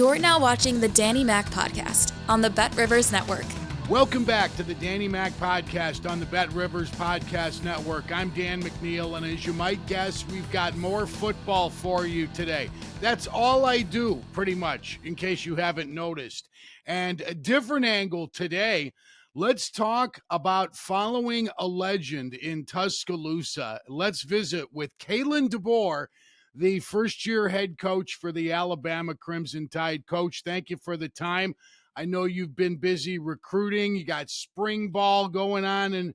You're now watching the Danny Mac Podcast on the BetRivers Network. Welcome back to the Danny Mac Podcast on the BetRivers Podcast Network. I'm Dan McNeil, and as you might guess, we've got more football for you today. That's all I do, pretty much, in case you haven't noticed. And a different angle today, let's talk about following a legend in Tuscaloosa. Let's visit with Kalen DeBoer, the first-year head coach for the Alabama Crimson Tide. Coach, thank you for the time. I know you've been busy recruiting. You got spring ball going on. And,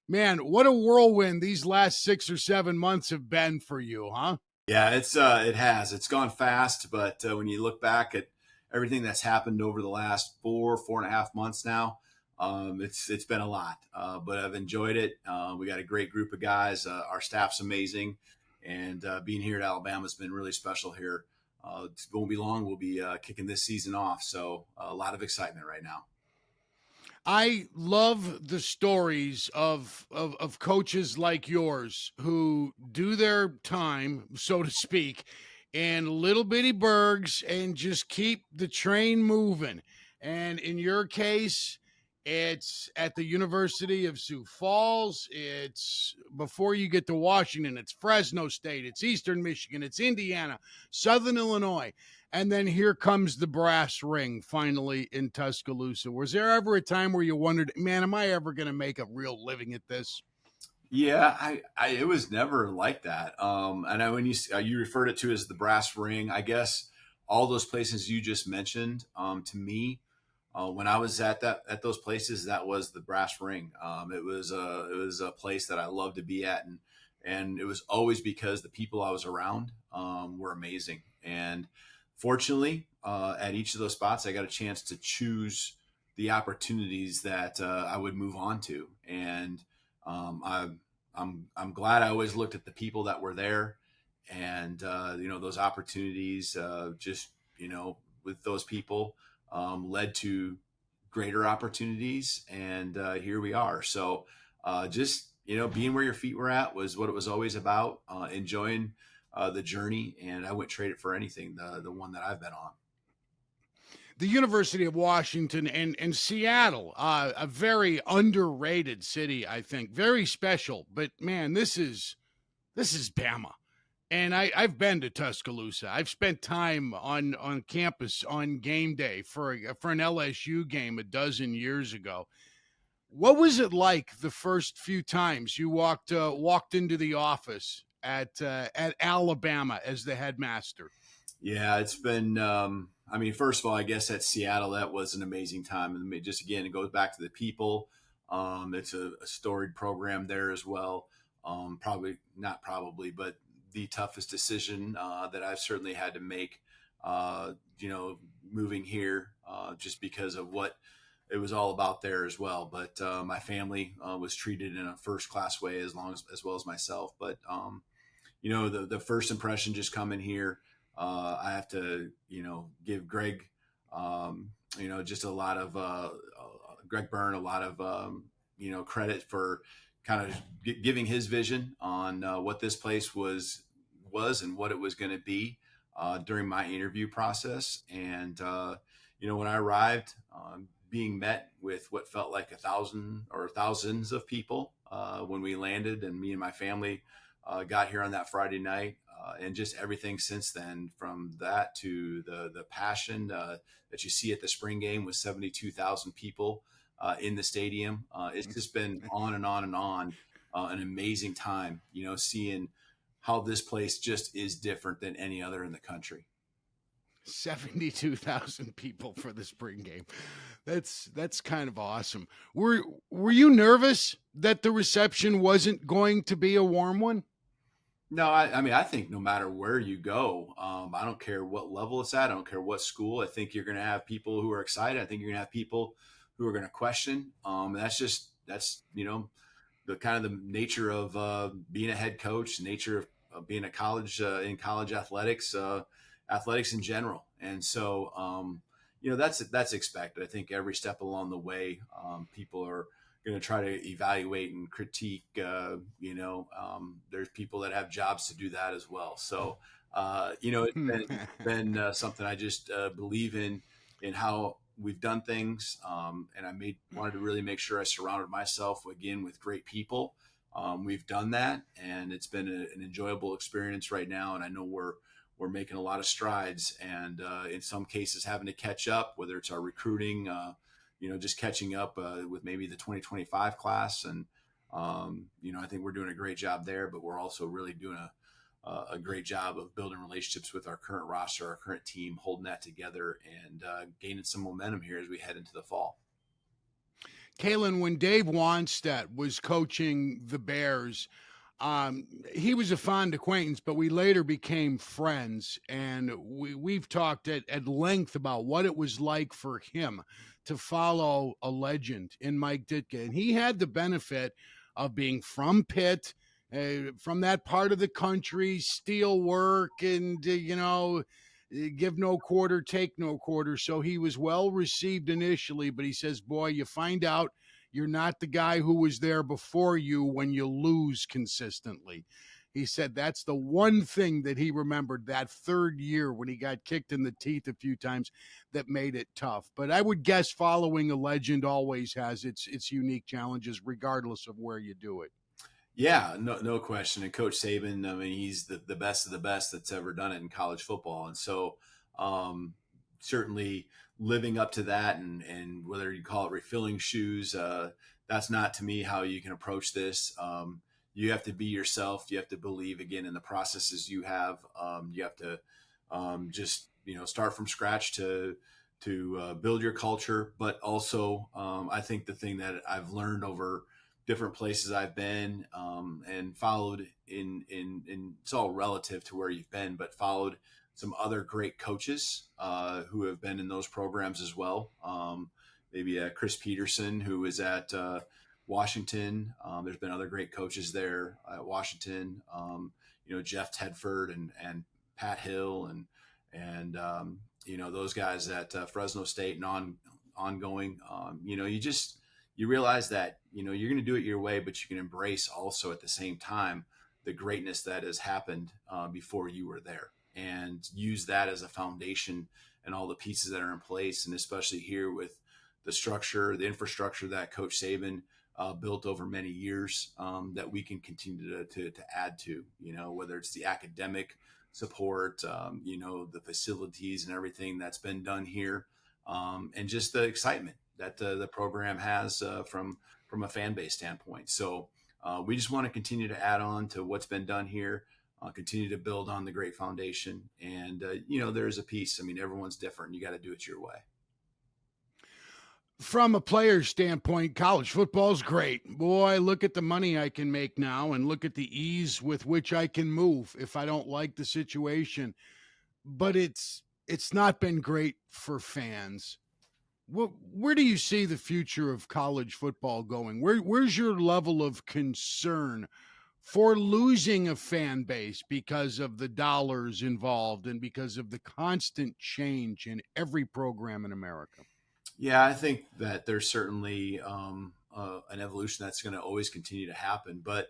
man, what a whirlwind these last 6 or 7 months have been for you, huh? Yeah, it has. It's gone fast. But when you look back at everything that's happened over the last 4.5 months now, it's been a lot. But I've enjoyed it. We got a great group of guys. Our staff's amazing. And being here at Alabama has been really special here. It won't be long. We'll be kicking this season off. So a lot of excitement right now. I love the stories of coaches like yours who do their time, so to speak, in little bitty burgs and just keep the train moving. And in your case, it's at the University of Sioux Falls. It's before you get to Washington. It's Fresno State. It's Eastern Michigan. It's Indiana, Southern Illinois. And then here comes the brass ring finally in Tuscaloosa. Was there ever a time where you wondered, man, am I ever going to make a real living at this? Yeah, it was never like that. And when you referred it to as the brass ring, I guess all those places you just mentioned, to me, when I was at those places, that was the brass ring. It was a place that I loved to be at, and it was always because the people I was around were amazing. And fortunately, at each of those spots, I got a chance to choose the opportunities that I would move on to. And I'm glad I always looked at the people that were there, and those opportunities just with those people. Led to greater opportunities, and here we are. So just, being where your feet were at was what it was always about, enjoying the journey, and I wouldn't trade it for anything, the one that I've been on. The University of Washington and Seattle, a very underrated city, I think. Very special, but, man, this is Bama. And I've been to Tuscaloosa. I've spent time on campus on game day for an LSU game a dozen years ago. What was it like the first few times you walked into the office at Alabama as the headmaster? Yeah, it's been. First of all, I guess at Seattle, that was an amazing time. And just again, it goes back to the people. It's a storied program there as well. But the toughest decision that I've certainly had to make, moving here, just because of what it was all about there as well. But my family was treated in a first-class way as well as myself. But, the first impression just coming here, I have to, give Greg, just a lot of Greg Byrne, a lot of, credit for kind of giving his vision on what this place was and what it was going to be during my interview process. And, when I arrived, being met with what felt like 1,000 or thousands of people when we landed, and me and my family got here on that Friday night, and just everything since then, from that to the passion that you see at the spring game with 72,000 people in the stadium. It's just been on and on and on. An amazing time, seeing how this place just is different than any other in the country. 72,000 people for the spring game. That's kind of awesome. Were you nervous that the reception wasn't going to be a warm one? No, I think no matter where you go, I don't care what level it's at. I don't care what school. I think you're going to have people who are excited. I think you're going to have people who are going to question. That's the kind of the nature of being a head coach, nature of being a college in college athletics in general. And so, that's expected. I think every step along the way, people are going to try to evaluate and critique. There's people that have jobs to do that as well. So It's been something I just believe in how we've done things, and wanted to really make sure I surrounded myself again with great people. We've done that, and it's been an enjoyable experience right now. And I know we're making a lot of strides, and in some cases having to catch up, whether it's our recruiting, just catching up with maybe the 2025 class. And I think we're doing a great job there, but we're also really doing a great job of building relationships with our current roster, our current team, holding that together, and gaining some momentum here as we head into the fall. Kalen, when Dave Wanstedt was coaching the Bears, he was a fond acquaintance, but we later became friends, and we've talked at length about what it was like for him to follow a legend in Mike Ditka. And he had the benefit of being from Pitt, from that part of the country, steel work, and, give no quarter, take no quarter. So he was well received initially, but he says, boy, you find out you're not the guy who was there before you when you lose consistently. He said that's the one thing that he remembered that third year when he got kicked in the teeth a few times that made it tough. But I would guess following a legend always has its unique challenges, regardless of where you do it. Yeah, no question. And Coach Saban, I mean, he's the best of the best that's ever done it in college football. And so certainly living up to that, and whether you call it refilling shoes, that's not to me how you can approach this. You have to be yourself. You have to believe again in the processes you have. You have to just start from scratch to build your culture. But also, I think the thing that I've learned over different places I've been and followed in it's all relative to where you've been, but followed some other great coaches who have been in those programs as well. Maybe Chris Peterson, who is at Washington. There's been other great coaches there at Washington. Jeff Tedford and Pat Hill and those guys at Fresno State and ongoing. You realize that you're going to do it your way, but you can embrace also at the same time the greatness that has happened before you were there, and use that as a foundation and all the pieces that are in place. And especially here with the infrastructure that Coach Saban built over many years, that we can continue to add to, whether it's the academic support, the facilities and everything that's been done here, and just the excitement that the program has from a fan base standpoint. So we just want to continue to add on to what's been done here, continue to build on the great foundation. And, there's a piece. I mean, everyone's different. You got to do it your way. From a player's standpoint, college football is great. Boy, look at the money I can make now, and look at the ease with which I can move if I don't like the situation. But it's not been great for fans. Where do you see the future of college football going? Where's your level of concern for losing a fan base because of the dollars involved and because of the constant change in every program in America? Yeah, I think that there's certainly an evolution that's going to always continue to happen. But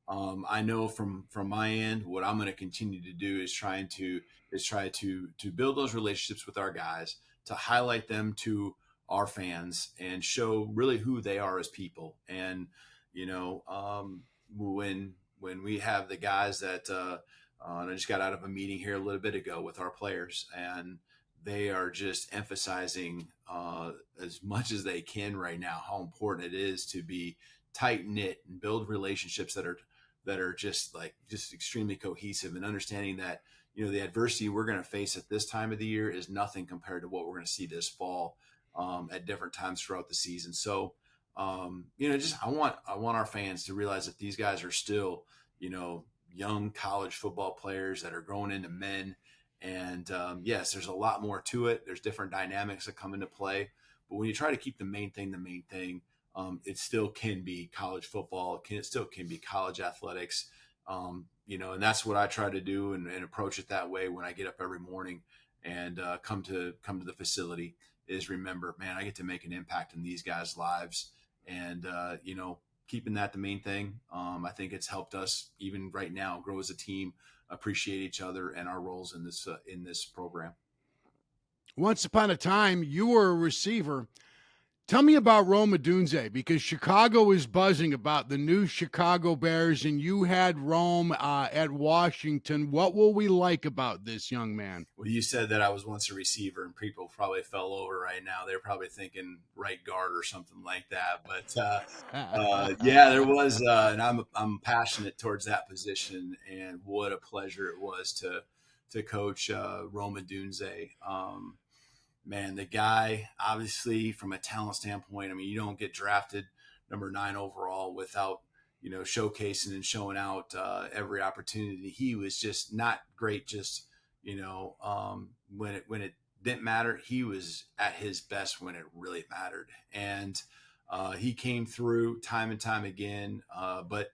I know from my end, what I'm going to continue to do is try to build those relationships with our guys, to highlight them to our fans and show really who they are as people. And when we have the guys that I just got out of a meeting here a little bit ago with our players, and they are just emphasizing as much as they can right now how important it is to be tight knit and build relationships that are just extremely cohesive, and understanding that the adversity we're going to face at this time of the year is nothing compared to what we're going to see this fall at different times throughout the season. So I want our fans to realize that these guys are still young college football players that are growing into men. And yes, there's a lot more to it. There's different dynamics that come into play. But when you try to keep the main thing, it still can be college football. It still can be college athletics. And that's what I try to do and approach it that way when I get up every morning and come to the facility, is remember, man, I get to make an impact in these guys' lives, and keeping that the main thing. I think it's helped us even right now grow as a team, appreciate each other and our roles in this program. Once upon a time, you were a receiver. Tell me about Rome Odunze, because Chicago is buzzing about the new Chicago Bears, and you had Rome at Washington. What will we like about this young man? Well, you said that I was once a receiver, and people probably fell over right now. They're probably thinking right guard or something like that. But yeah, there was, and I'm passionate towards that position, and what a pleasure it was to coach Rome Odunze. Man, the guy, obviously, from a talent standpoint, I mean, you don't get drafted number 9 overall without, showcasing and showing out every opportunity. He was just not great. Just, when it didn't matter, he was at his best when it really mattered. And he came through time and time again. But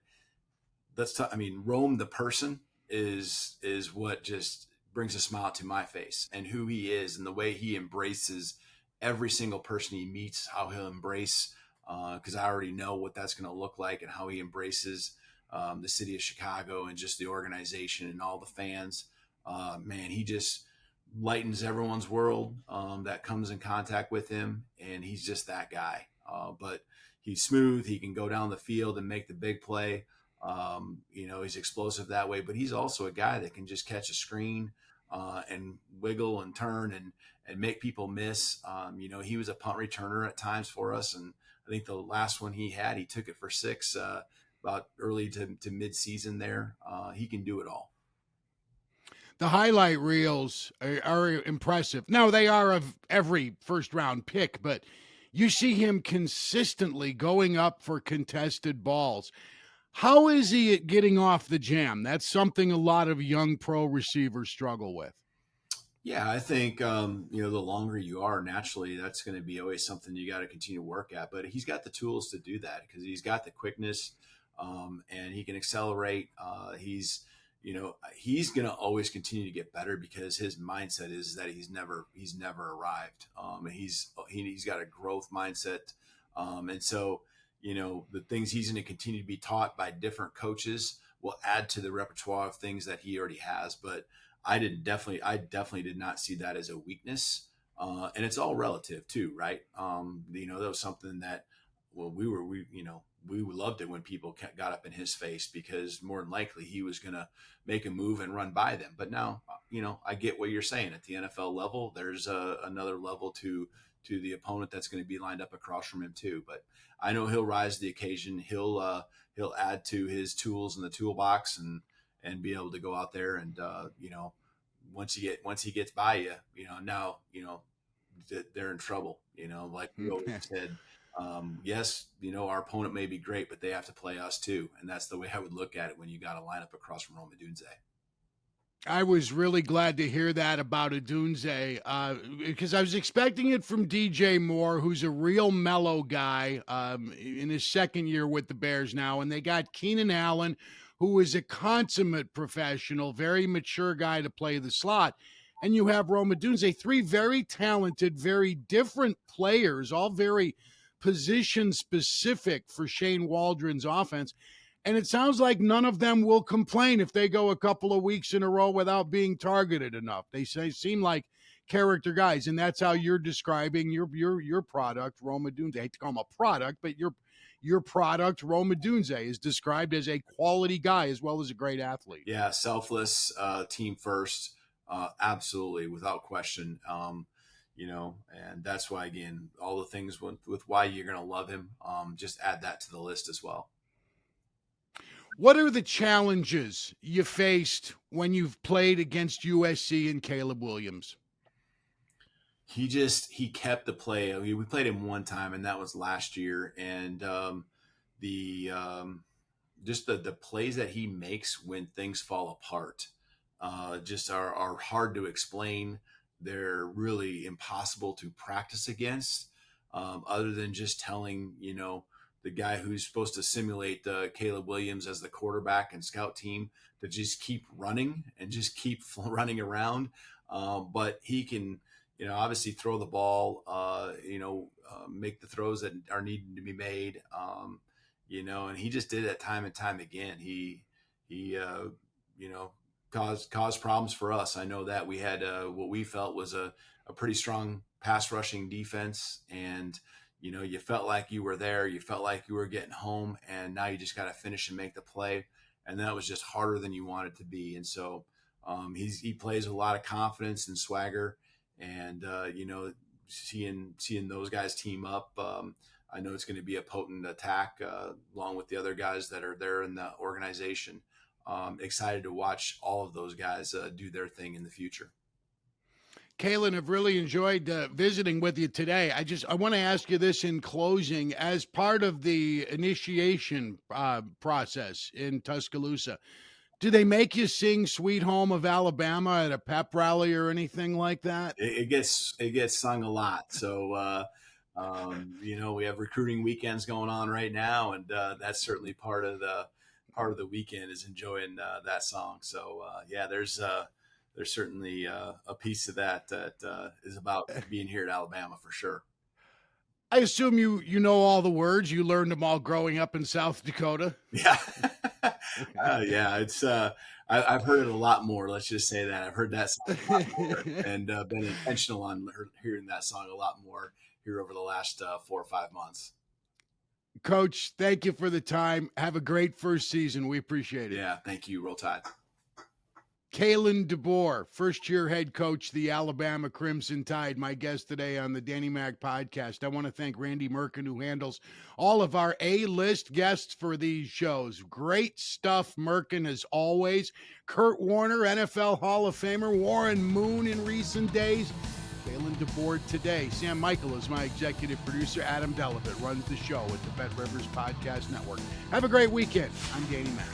Rome, the person is what just brings a smile to my face, and who he is and the way he embraces every single person he meets, how he'll embrace, because I already know what that's going to look like, and how he embraces the city of Chicago and just the organization and all the fans. Man, he just lightens everyone's world that comes in contact with him, and he's just that guy. But he's smooth. He can go down the field and make the big play. He's explosive that way, but he's also a guy that can just catch a screen and wiggle and turn and make people miss. He was a punt returner at times for us, and I think the last one he took it for 6 about early to mid-season there. He can do it all. The highlight reels are impressive. Now, they are of every first-round pick, but you see him consistently going up for contested balls. How is he at getting off the jam? That's something a lot of young pro receivers struggle with. Yeah, I think, the longer you are, naturally, that's going to be always something you got to continue to work at. But he's got the tools to do that, because he's got the quickness, and he can accelerate. He's going to always continue to get better, because his mindset is that he's never arrived. And he's got a growth mindset. And so, the things he's going to continue to be taught by different coaches will add to the repertoire of things that he already has. But I definitely did not see that as a weakness. And it's all relative too, right? That was something that, well, we loved it when people got up in his face, because more than likely he was going to make a move and run by them. But now, I get what you're saying. At the NFL level, there's another level to the opponent that's going to be lined up across from him too. But I know he'll rise to the occasion. He'll add to his tools in the toolbox and be able to go out there and once he gets by you, now they're in trouble. Like we always said, yes, our opponent may be great, but they have to play us too, and that's the way I would look at it when you got to line up across from Rome Odunze. I was really glad to hear that about Odunze, because I was expecting it from DJ Moore, who's a real mellow guy in his second year with the Bears now. And they got Keenan Allen, who is a consummate professional, very mature guy to play the slot. And you have Rome Odunze, 3 very talented, very different players, all very position specific for Shane Waldron's offense. And it sounds like none of them will complain if they go a couple of weeks in a row without being targeted enough. They seem like character guys, and that's how you're describing your product, Rome Odunze. I hate to call him a product, but your product, Rome Odunze, is described as a quality guy as well as a great athlete. Yeah, selfless, team first, absolutely, without question. And that's why, again, all the things with why you're going to love him, just add that to the list as well. What are the challenges you faced when you've played against USC and Caleb Williams? He kept the play. I mean, we played him one time, and that was last year. And just the plays that he makes when things fall apart just are hard to explain. They're really impossible to practice against, other than just telling, the guy who's supposed to simulate Caleb Williams as the quarterback and scout team to just keep running and just keep running around. But he can, obviously throw the ball, make the throws that are needing to be made. and he just did it time and time again. He caused problems for us. I know that we had what we felt was a pretty strong pass rushing defense, and you felt like you were there, you felt like you were getting home, and now you just got to finish and make the play, and that was just harder than you wanted to be. And so he plays with a lot of confidence and swagger, and seeing those guys team up, I know it's going to be a potent attack along with the other guys that are there in the organization. Excited to watch all of those guys do their thing in the future. Kalen, I've really enjoyed visiting with you today. I want to ask you this in closing. As part of the initiation process in Tuscaloosa, do they make you sing Sweet Home of Alabama at a pep rally or anything like that? It gets sung a lot. So, we have recruiting weekends going on right now, and that's certainly part of the weekend is enjoying that song. So, there's certainly a piece of that is about being here at Alabama for sure. I assume you know all the words. You learned them all growing up in South Dakota. Yeah. It's I've heard it a lot more. Let's just say that I've heard that song a lot more and been intentional on hearing that song a lot more here over the last 4 or 5 months. Coach, thank you for the time. Have a great first season. We appreciate it. Yeah, thank you. Roll Tide. Kalen DeBoer, first-year head coach, the Alabama Crimson Tide, my guest today on the Danny Mac podcast. I want to thank Randy Merkin, who handles all of our A-list guests for these shows. Great stuff, Merkin, as always. Kurt Warner, NFL Hall of Famer. Warren Moon in recent days. Kalen DeBoer today. Sam Michael is my executive producer. Adam Delavitt runs the show at the BetRivers Podcast Network. Have a great weekend. I'm Danny Mac.